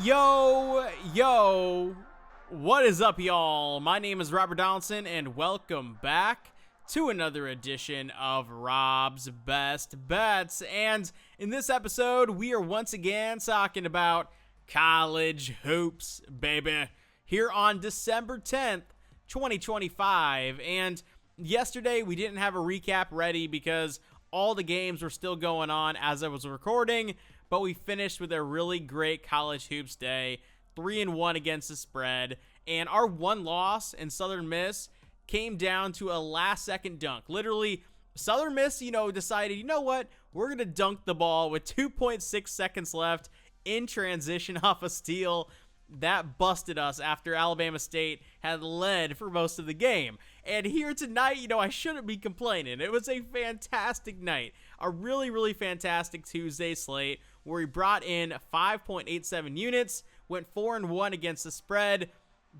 Yo, what is up, y'all? My name is Robert Donaldson, and welcome back to another edition of Rob's Best Bets. And in this episode, we are once again talking about college hoops, baby, here on December 10th, 2025. And yesterday, we didn't have a recap ready because all the games were still going on as I was recording, but we finished with a really great college hoops day, 3-1 against the spread, and our one loss in Southern Miss came down to a last-second dunk. Literally, Southern Miss, decided, you know what, we're going to dunk the ball with 2.6 seconds left in transition off a steal. That busted us after Alabama State had led for most of the game. And here tonight, I shouldn't be complaining. It was a fantastic night. A really, really fantastic Tuesday slate where we brought in 5.87 units, went 4-1 against the spread.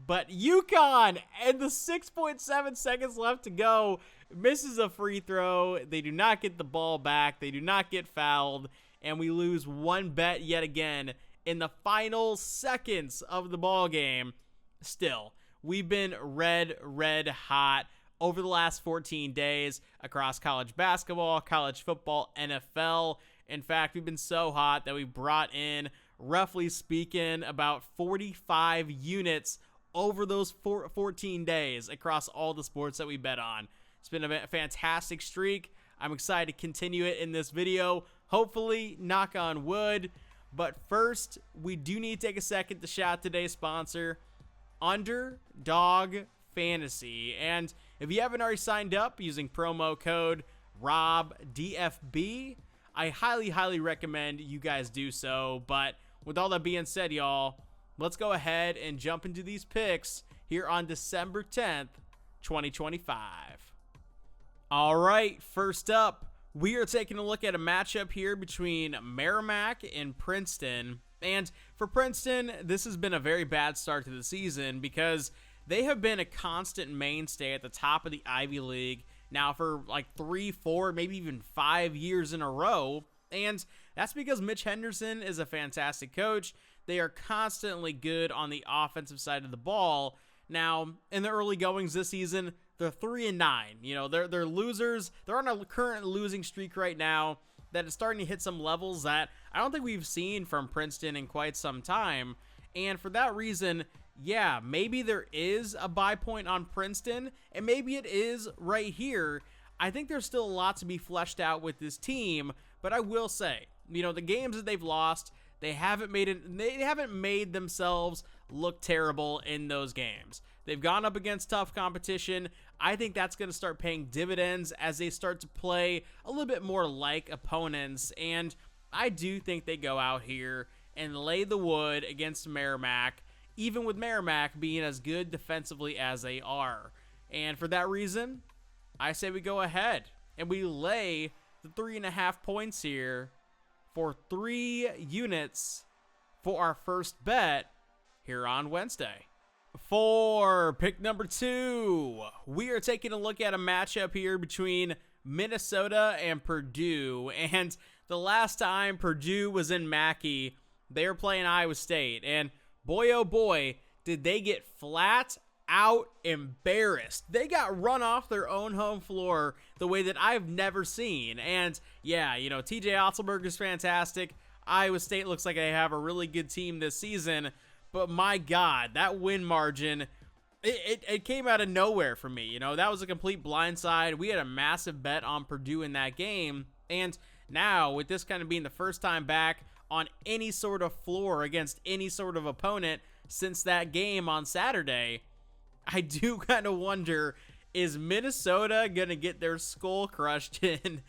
But UConn, and the 6.7 seconds left to go, misses a free throw. They do not get the ball back. They do not get fouled. And we lose one bet yet again in the final seconds of the ball game. Still, we've been red hot over the last 14 days across college basketball, college football, NFL. In fact, we've been so hot that we brought in, roughly speaking, about 45 units over those 14 days across all the sports that we bet on. It's been a fantastic streak. I'm excited to continue it in this video. Hopefully, knock on wood. But first, we do need to take a second to shout out today's sponsor, Underdog Fantasy. And if you haven't already signed up using promo code ROBDFB, I highly recommend you guys do so. But with all that being said, y'all, let's go ahead and jump into these picks here on December 10th, 2025. All right, first up, we are taking a look at a matchup here between Merrimack and Princeton. And for Princeton, this has been a very bad start to the season because they have been a constant mainstay at the top of the Ivy League now for like 3, 4, maybe even 5 years in a row. And that's because Mitch Henderson is a fantastic coach. They are constantly good on the offensive side of the ball. Now, in the early goings this season, they're 3-9. They're losers. They're on a current losing streak right now that is starting to hit some levels that I don't think we've seen from Princeton in quite some time. And for that reason, yeah, maybe there is a buy point on Princeton, and maybe it is right here. I think there's still a lot to be fleshed out with this team, but I will say, the games that they've lost, they haven't made themselves look terrible in those games. They've gone up against tough competition. I think that's going to start paying dividends as they start to play a little bit more like opponents. And I do think they go out here and lay the wood against Merrimack, even with Merrimack being as good defensively as they are. And for that reason, I say we go ahead and we lay the 3.5 points here for 3 units for our first bet here on Wednesday. For pick number 2, we are taking a look at a matchup here between Minnesota and Purdue. And the last time Purdue was in Mackey, they were playing Iowa State. And boy, oh boy, did they get flat out embarrassed. They got run off their own home floor the way that I've never seen. And yeah, TJ Otzelberg is fantastic. Iowa State looks like they have a really good team this season. But my God, that win margin, it came out of nowhere for me. That was a complete blindside. We had a massive bet on Purdue in that game. And now, with this kind of being the first time back on any sort of floor against any sort of opponent since that game on Saturday, I do kind of wonder, is Minnesota going to get their skull crushed in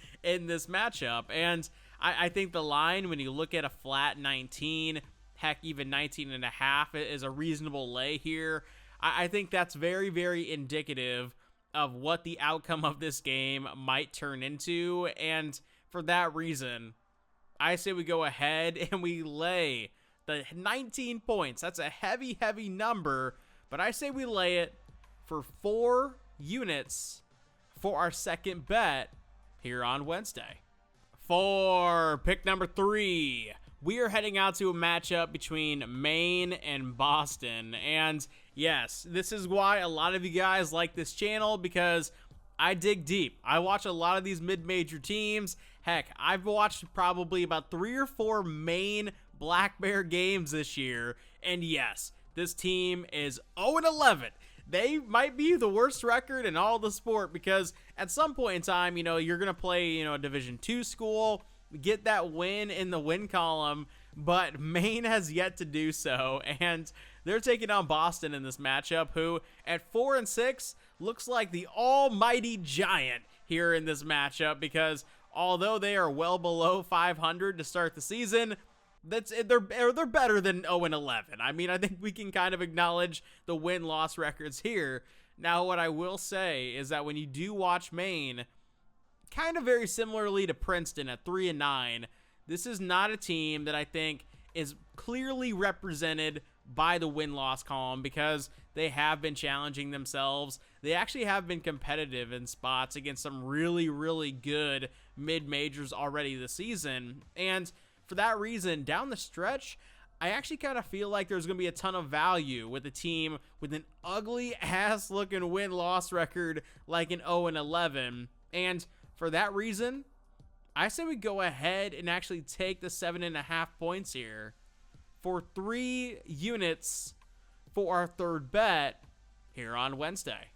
this matchup? And I think the line, when you look at a flat 19, heck, even 19.5 is a reasonable lay here. I think that's very, very indicative of what the outcome of this game might turn into. And for that reason, I say we go ahead and we lay the 19 points. That's a heavy, heavy number, but I say we lay it for 4 units for our second bet here on Wednesday. For pick number 3, we are heading out to a matchup between Maine and Boston. And yes, this is why a lot of you guys like this channel, because I dig deep. I watch a lot of these mid-major teams. Heck, I've watched probably about 3 or 4 Maine Black Bear games this year. And yes, this team is 0-11. They might be the worst record in all the sport, because at some point in time, you're going to play, a Division II school, get that win in the win column, but Maine has yet to do so, and they're taking on Boston in this matchup, who at 4-6 looks like the almighty giant here in this matchup, because although they are well below 500 to start the season, they're better than 0-11. I mean, I think we can kind of acknowledge the win-loss records here. Now, what I will say is that when you do watch Maine, kind of very similarly to Princeton at 3-9, this is not a team that I think is clearly represented by the win-loss column, because they have been challenging themselves. They actually have been competitive in spots against some really, really good mid-majors already this season. And for that reason, down the stretch, I actually kind of feel like there's going to be a ton of value with a team with an ugly-ass looking win-loss record like an 0-11. And for that reason, I say we go ahead and actually take the 7.5 points here for 3 units for our third bet here on Wednesday.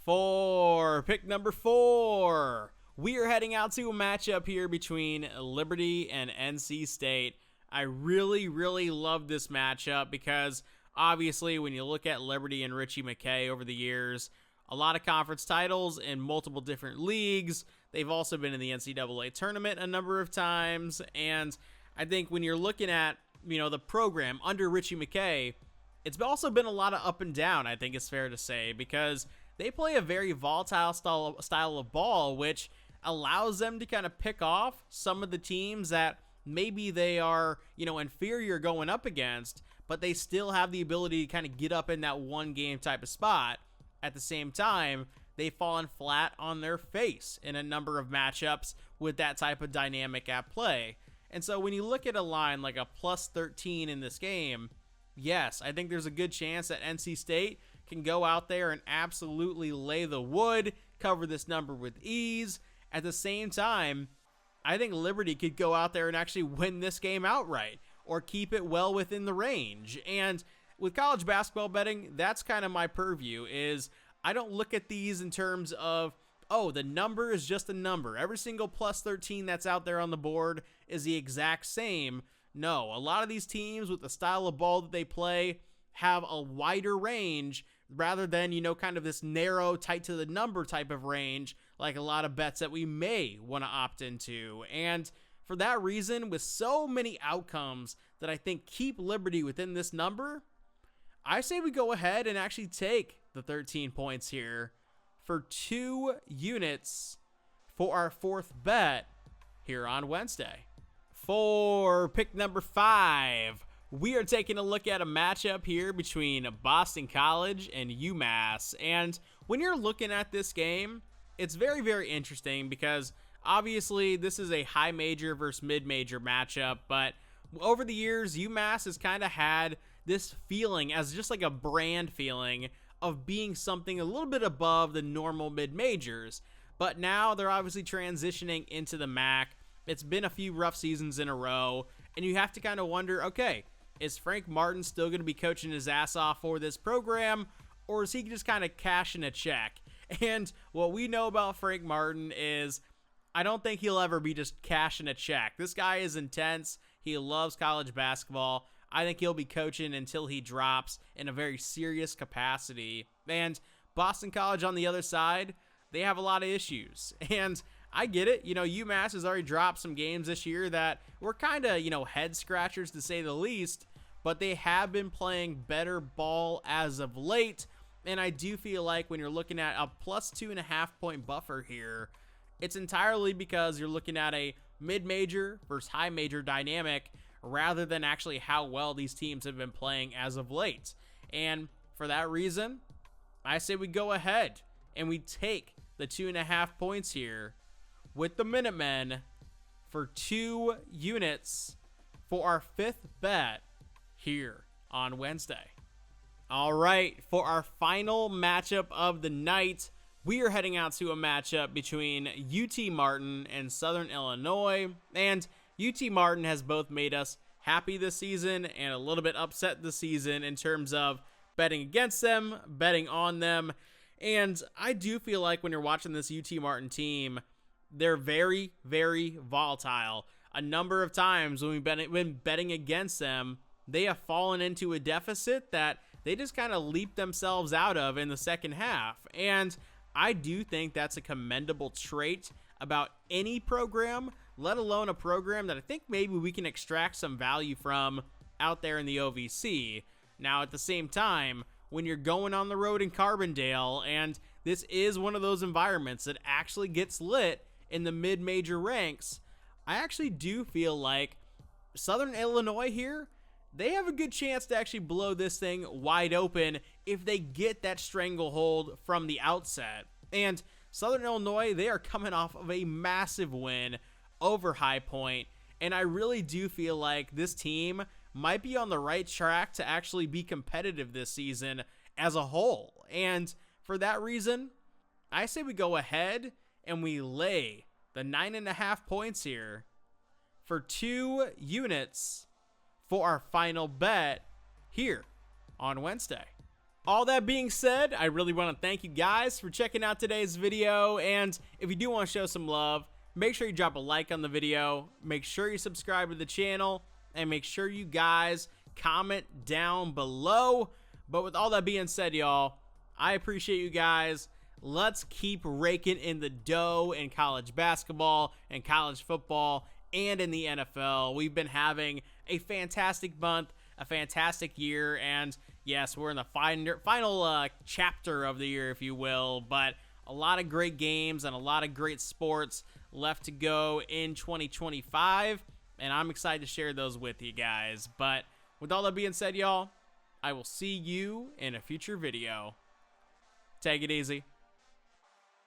For pick number 4, we are heading out to a matchup here between Liberty and NC State. I really, really love this matchup because obviously when you look at Liberty and Richie McKay over the years, a lot of conference titles in multiple different leagues. They've also been in the NCAA tournament a number of times. And I think when you're looking at, the program under Richie McKay, it's also been a lot of up and down, I think it's fair to say, because they play a very volatile style of ball, which allows them to kind of pick off some of the teams that maybe they are, inferior going up against, but they still have the ability to kind of get up in that one game type of spot. At the same time, they've fallen flat on their face in a number of matchups with that type of dynamic at play. And so when you look at a line like a +13 in this game, yes, I think there's a good chance that NC State can go out there and absolutely lay the wood, cover this number with ease. At the same time, I think Liberty could go out there and actually win this game outright or keep it well within the range. And with college basketball betting, that's kind of my purview, is I don't look at these in terms of, oh, the number is just a number. Every single +13 that's out there on the board is the exact same. No, a lot of these teams with the style of ball that they play have a wider range rather than, kind of this narrow, tight to the number type of range, like a lot of bets that we may want to opt into. And for that reason, with so many outcomes that I think keep Liberty within this number, I say we go ahead and actually take the 13 points here for 2 units for our fourth bet here on Wednesday. For pick number 5, we are taking a look at a matchup here between Boston College and UMass. And when you're looking at this game, it's very, very interesting because obviously this is a high major versus mid-major matchup, but over the years, UMass has kind of had this feeling as just like a brand feeling of being something a little bit above the normal mid-majors. But now they're obviously transitioning into the MAC. It's been a few rough seasons in a row, and you have to kind of wonder, okay, is Frank Martin still going to be coaching his ass off for this program, or is he just kind of cashing a check? And what we know about Frank Martin is I don't think he'll ever be just cashing a check. This guy is intense. He loves college basketball. I think he'll be coaching until he drops in a very serious capacity. And Boston College on the other side, they have a lot of issues. And I get it. UMass has already dropped some games this year that were kind of, head scratchers to say the least, but they have been playing better ball as of late. And I do feel like when you're looking at a +2.5 point buffer here, it's entirely because you're looking at a mid-major versus high major dynamic rather than actually how well these teams have been playing as of late. And for that reason, I say we go ahead and we take the 2.5 points here with the Minutemen for 2 units for our 5th bet here on Wednesday. All right, for our final matchup of the night, we are heading out to a matchup between UT Martin and Southern Illinois, and UT Martin has both made us happy this season and a little bit upset this season in terms of betting against them, betting on them, and I do feel like when you're watching this UT Martin team, they're very, very volatile. A number of times when we've been betting against them, they have fallen into a deficit that they just kind of leaped themselves out of in the second half. And I do think that's a commendable trait about any program, let alone a program that I think maybe we can extract some value from out there in the OVC. Now, at the same time, when you're going on the road in Carbondale, and this is one of those environments that actually gets lit in the mid-major ranks, I actually do feel like Southern Illinois here, they have a good chance to actually blow this thing wide open if they get that stranglehold from the outset. And Southern Illinois, they are coming off of a massive win over High Point, and I really do feel like this team might be on the right track to actually be competitive this season as a whole. And for that reason, I say we go ahead and we lay the 9.5 points here for 2 units for our final bet here on Wednesday. All that being said, I really want to thank you guys for checking out today's video, and if you do want to show some love, make sure you drop a like on the video, make sure you subscribe to the channel, and make sure you guys comment down below. But with all that being said, y'all, I appreciate you guys. Let's keep raking in the dough in college basketball and college football and in the NFL. We've been having a fantastic month, a fantastic year, and yes, we're in the final chapter of the year, if you will, but a lot of great games and a lot of great sports left to go in 2025, and I'm excited to share those with you guys. But with all that being said, y'all, I will see you in a future video. Take it easy.